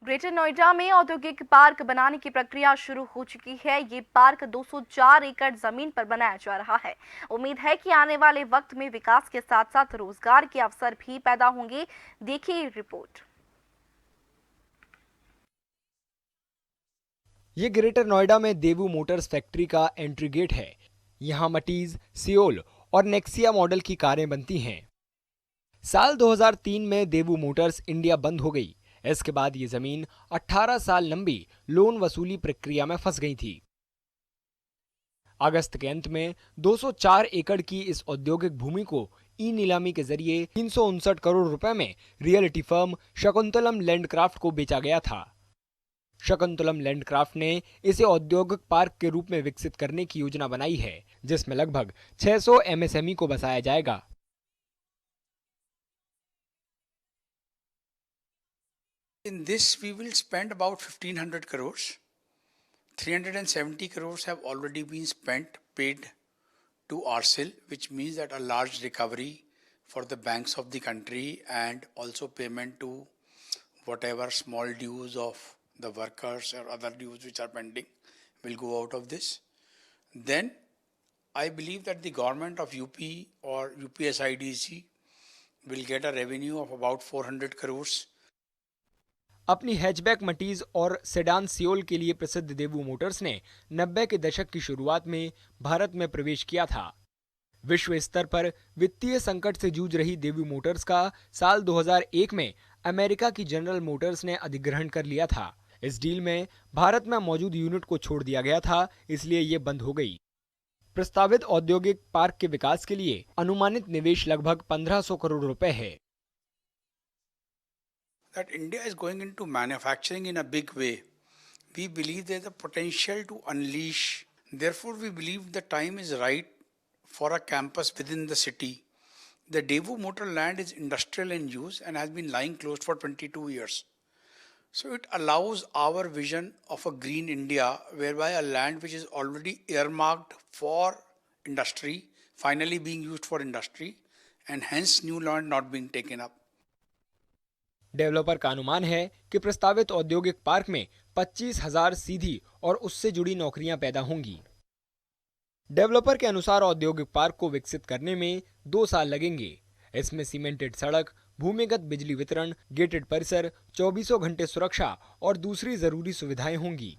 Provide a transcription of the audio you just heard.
Greater Noida में औद्योगिक park बनाने की प्रक्रिया शुरू हो चुकी है। ये पार्क 204 एकड़ जमीन पर बनाया जा रहा है। उम्मीद है कि आने वाले वक्त में विकास के साथ साथ रोजगार के अवसर भी पैदा होंगे। देखिए रिपोर्ट। ये ग्रेटर नोएडा में देवू मोटर्स फैक्ट्री का एंट्री गेट है। यहाँ मटीज, सियोल और नेक्सिया मॉडल की कारें बनती हैं। साल 2003 में देवू मोटर्स इंडिया बंद हो गई। इसके बाद ये जमीन 18 साल लंबी लोन वसूली प्रक्रिया में फंस गई थी। अगस्त के अंत में 204 एकड़ की इस औद्योगिक भूमि को ई नीलामी के जरिए 359 करोड़ रुपए में रियलिटी फर्म शकुंतलम लैंडक्राफ्ट को बेचा गया था। शकुंतलम लैंडक्राफ्ट ने इसे औद्योगिक पार्क के रूप में विकसित करने की योजना बनाई है, जिसमें लगभग 600 एमएसएमई को बसाया जाएगा। In this, we will spend about 1500 crores. 370 crores have already been spent, paid to RCIL, which means that a large recovery for the banks of the country and also payment to whatever small dues of the workers or other dues which are pending will go out of this. Then I believe that the government of UP or UPSIDC will get a revenue of about 400 crores. अपनी hatchback मटीज और sedan Seoul के लिए प्रसिद्ध देवू Motors ने 90 के दशक की शुरुआत में भारत में प्रवेश किया था। विश्व स्तर पर वित्तीय संकट से जूझ रही देवू मोटर्स का साल 2001 में अमेरिका की जनरल मोटर्स ने अधिग्रहण कर लिया था। इस डील में भारत में मौजूद यूनिट को छोड़ दिया गया था, इसलिए ये बंद हो गई। प्रस्तावित औद्योगिक पार्क के विकास के लिए अनुमानित निवेश लगभग 1500 करोड़ रुपए है। That India is going into manufacturing in a big way. We believe there's a potential to unleash. Therefore, we believe the time is right for a campus within the city. The Daewoo Motor land is industrial in use and has been lying closed for 22 years. So it allows our vision of a green India, whereby a land which is already earmarked for industry, finally being used for industry, and hence new land not being taken up. Developer का अनुमान है कि प्रस्तावित औद्योगिक park में 25,000 सीधी और उससे जुड़ी नौकरियां पैदा होंगी। डेवलपर के अनुसार औद्योगिक पार्क को विकसित करने में 2 साल लगेंगे। इसमें सीमेंटेड सड़क, भूमिगत बिजली वितरण, गेटेड परिसर, 24 घंटे सुरक्षा और दूसरी जरूरी सुविधाएं होंगी।